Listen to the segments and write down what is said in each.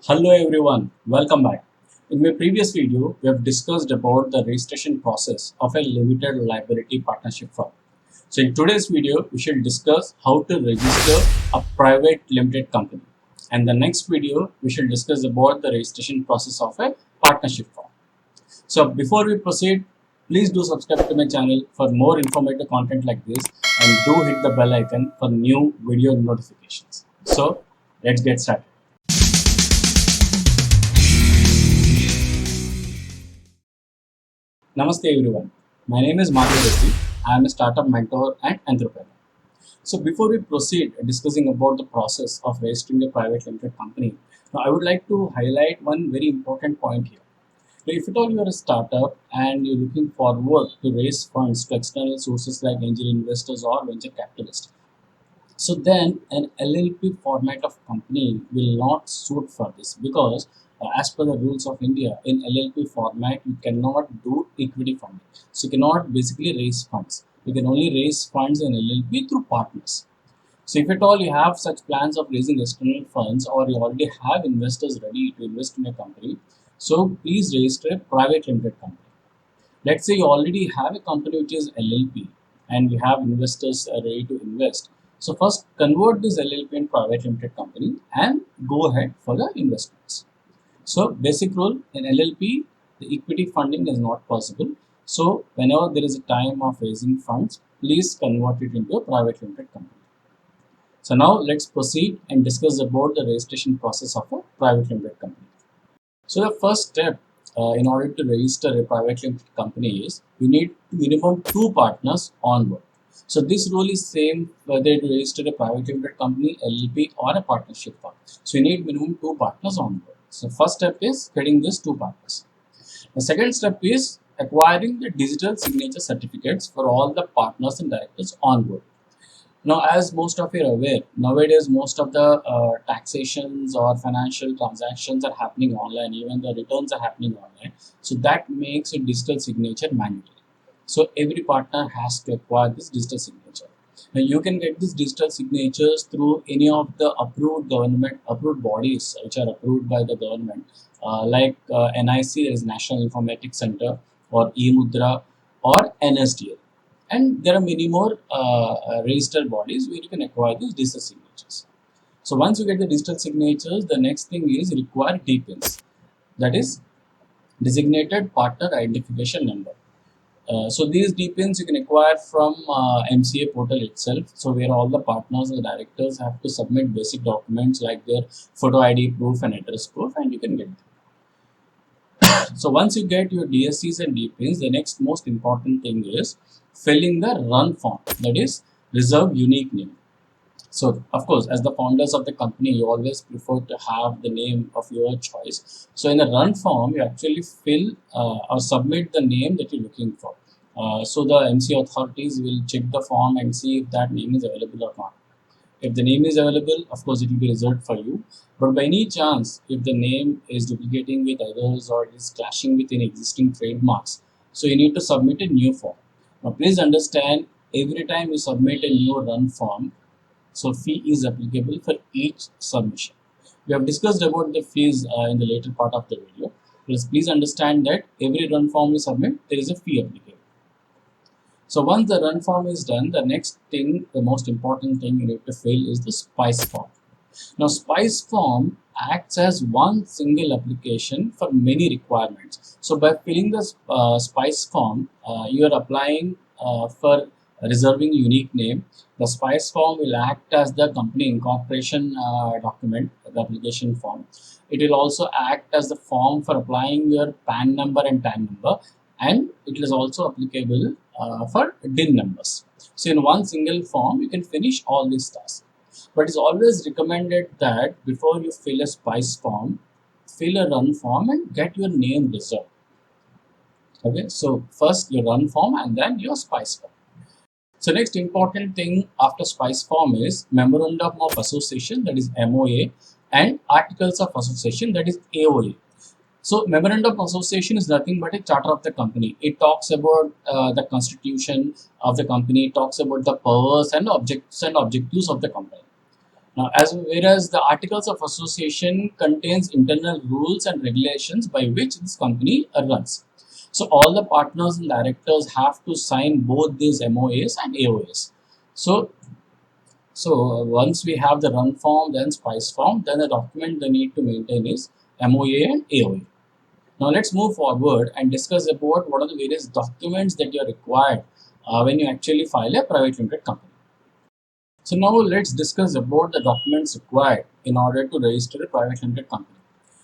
Hello everyone, welcome back. In my previous video, we have discussed about the registration process of a limited liability partnership firm. So in today's video, we shall discuss how to register a private limited company. And the next video, we shall discuss about the registration process of a partnership firm. So before we proceed, please do subscribe to my channel for more informative content like this and do hit the bell icon for new video notifications. So let's get started. Namaste everyone. My name is Madhav Reddy. I am a startup mentor and entrepreneur. So before we proceed discussing about the process of registering a private limited company, now I would like to highlight one very important point here. Now, if at all you are a startup and you're looking forward to raise funds to external sources like angel investors or venture capitalists, so then an LLP format of company will not suit for this because as per the rules of India, in LLP format you cannot do equity funding. So you cannot basically raise funds. You can only raise funds in LLP through partners. So if at all you have such plans of raising external funds or you already have investors ready to invest in a company, so please register a private limited company. Let's say you already have a company which is LLP and you have investors ready to invest. So first convert this LLP in private limited company and go ahead for the investments. So basic rule in LLP, the equity funding is not possible. So whenever there is a time of raising funds, please convert it into a private limited company. So now let's proceed and discuss about the registration process of a private limited company. So the first step in order to register a private limited company is you need minimum two partners on board. So this rule is same whether you register a private limited company, LLP or a partnership firm. So you need minimum two partners on board. So first step is getting these two partners. The second step is acquiring the digital signature certificates for all the partners and directors on board. Now, as most of you are aware, nowadays most of the taxations or financial transactions are happening online, even the returns are happening online. So that makes a digital signature mandatory. So every partner has to acquire this digital signature. Now you can get these digital signatures through any of the approved government approved bodies which are approved by the government, like NIC, there is National Informatics Center, or eMudra, or NSDL, and there are many more registered bodies where you can acquire these digital signatures. So once you get the digital signatures, the next thing is require DPINs, that is designated partner identification number. So these DPINs you can acquire from MCA portal itself. So where all the partners and directors have to submit basic documents like their photo ID proof and address proof, and you can get them. So once you get your DSCs and DPINs, the next most important thing is filling the run form, that is reserve unique name. So of course, as the founders of the company, you always prefer to have the name of your choice. So in the run form, you actually fill or submit the name that you're looking for. So the MC authorities will check the form and see if that name is available or not. If the name is available, of course, it will be reserved for you. But by any chance, if the name is duplicating with others or is clashing with any existing trademarks, so you need to submit a new form. Now, please understand, every time you submit a new run form, so fee is applicable for each submission. We have discussed about the fees in the later part of the video. Please understand that every run form you submit, there is a fee applicable. So once the run form is done, the next thing, the most important thing you need to fill is the SPICE form. Now SPICE form acts as one single application for many requirements. So by filling the SPICE form, you are applying for reserving unique name. The SPICE form will act as the company incorporation document, the application form. It will also act as the form for applying your PAN number and TAN number, and it is also applicable for DIN numbers. So in one single form, you can finish all these tasks. But it's always recommended that before you fill a SPICE form, fill a run form and get your name reserved. Okay, so first your run form and then your SPICE form. So next important thing after SPICE form is Memorandum of Association, that is MOA, and Articles of Association, that is AOA. So Memorandum of Association is nothing but a charter of the company. It talks about the constitution of the company, it talks about the powers and objectives of the company. Now, as whereas the articles of association contains internal rules and regulations by which this company runs. So all the partners and directors have to sign both these MOAs and AOAs. So once we have the run form, then spice form, then the document they need to maintain is MOA and AOA. Now let's move forward and discuss about what are the various documents that you are required when you actually file a private limited company. So now let's discuss about the documents required in order to register a private limited company.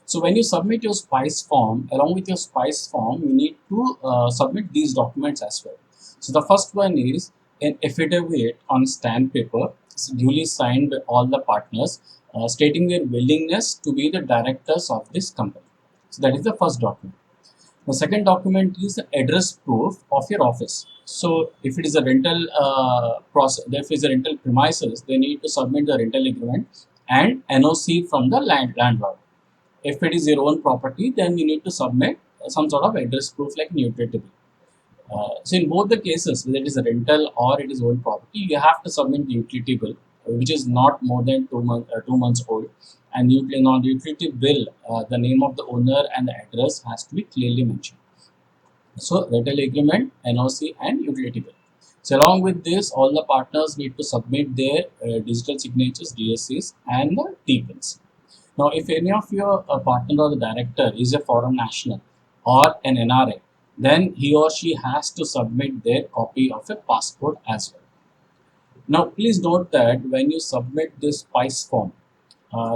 So when you submit your SPICE form, along with your SPICE form, you need to submit these documents as well. So the first one is an affidavit on stamped paper, duly signed by all the partners, stating their willingness to be the directors of this company. So that is the first document. The second document is the address proof of your office. So if it is a rental process, if it is a rental premises, they need to submit the rental agreement and NOC from the landlord. If it is your own property, then you need to submit some sort of address proof like an utility bill. So in both the cases, whether it is a rental or it is own property, you have to submit the utility bill, which is not more than 2 months old. And on the utility bill, the name of the owner and the address has to be clearly mentioned. So rental agreement, NOC, and utility bill. So along with this, all the partners need to submit their digital signatures, DSCs, and the T-bills. Now, if any of your partner or the director is a foreign national or an NRA, then he or she has to submit their copy of a passport as well. Now, please note that when you submit this SPICE form,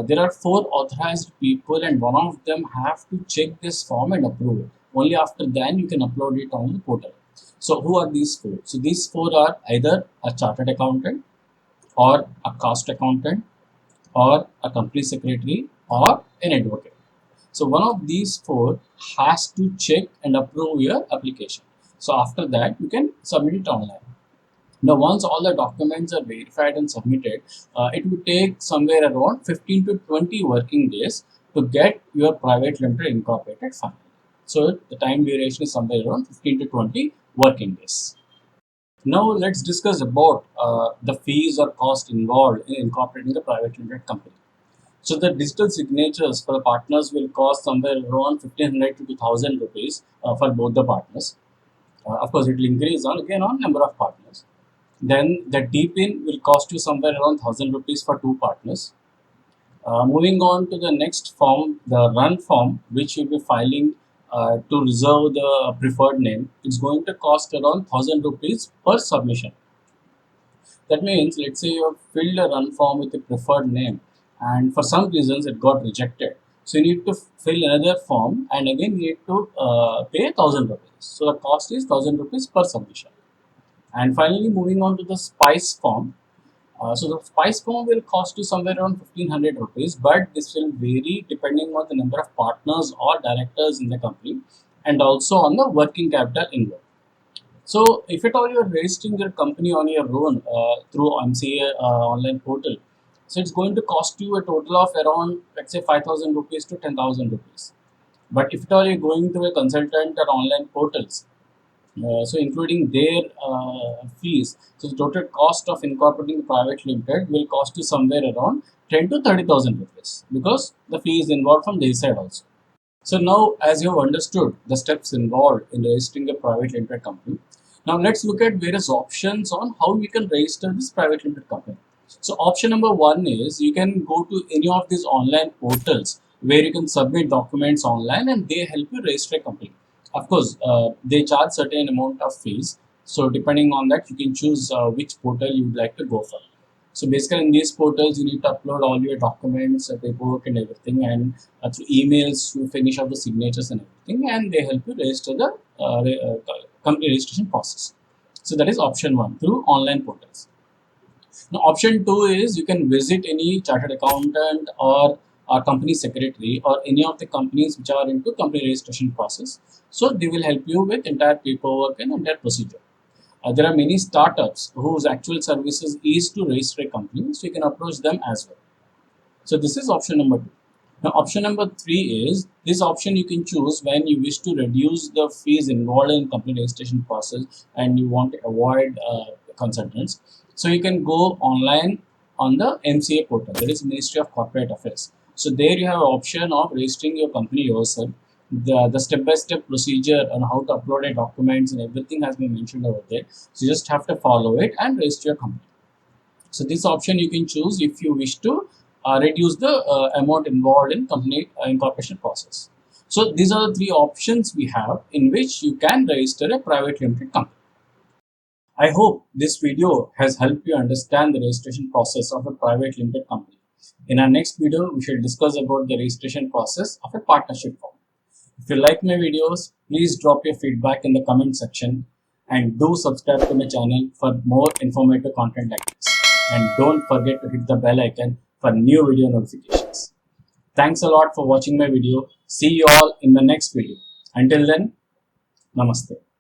there are 4 authorized people and one of them have to check this form and approve it. Only after then you can upload it on the portal. So who are these 4? So these 4 are either a chartered accountant or a cost accountant or a company secretary or an advocate. So one of these 4 has to check and approve your application. So after that, you can submit it online. Now, once all the documents are verified and submitted, it will take somewhere around 15 to 20 working days to get your private limited incorporated finally. So the time duration is somewhere around 15 to 20 working days. Now let's discuss about the fees or cost involved in incorporating the private limited company. So the digital signatures for the partners will cost somewhere around 1500 to 2000 rupees for both the partners. Of course, it will increase on number of partners. Then the DPIN will cost you somewhere around 1000 rupees for 2 partners. Moving on to the next form, the run form, which you'll be filing to reserve the preferred name, it's going to cost around 1000 rupees per submission. That means, let's say you have filled a run form with a preferred name and for some reasons it got rejected. So you need to fill another form and again you need to pay 1000 rupees. So the cost is 1000 rupees per submission. And finally, moving on to the SPICE form. So the SPICE form will cost you somewhere around 1500 rupees, but this will vary depending on the number of partners or directors in the company and also on the working capital involved. So if at all you are registering your company on your own through MCA online portal, so it's going to cost you a total of around, let's say, 5000 rupees to 10,000 rupees. But if at all you're going through a consultant or online portals, so including their fees, so the total cost of incorporating the private limited will cost you somewhere around 10 to 30,000 rupees because the fee is involved from their side also. So now, as you have understood the steps involved in registering a private limited company, now let's look at various options on how we can register this private limited company. So option number 1 is you can go to any of these online portals where you can submit documents online and they help you register a company. Of course, they charge certain amount of fees. So depending on that, you can choose which portal you would like to go for. So basically, in these portals, you need to upload all your documents, paperwork, and everything, and through emails, you finish off the signatures and everything, and they help you register the company registration process. So that is option 1 through online portals. Now, option 2 is you can visit any chartered accountant or a company secretary or any of the companies which are into company registration process. So they will help you with entire paperwork and entire procedure. There are many startups whose actual services is to register a company, so you can approach them as well. So this is option number 2. Now option number 3 is this option you can choose when you wish to reduce the fees involved in company registration process and you want to avoid consultants. So you can go online on the MCA portal, that is Ministry of Corporate Affairs. So there you have an option of registering your company yourself. The step-by-step procedure on how to upload your documents and everything has been mentioned over there. So you just have to follow it and register your company. So this option you can choose if you wish to reduce the amount involved in company incorporation process. So these are the three options we have in which you can register a private limited company. I hope this video has helped you understand the registration process of a private limited company. In our next video, we shall discuss about the registration process of a partnership firm. If you like my videos, please drop your feedback in the comment section and do subscribe to my channel for more informative content like this. And don't forget to hit the bell icon for new video notifications. Thanks a lot for watching my video. See you all in the next video. Until then, namaste.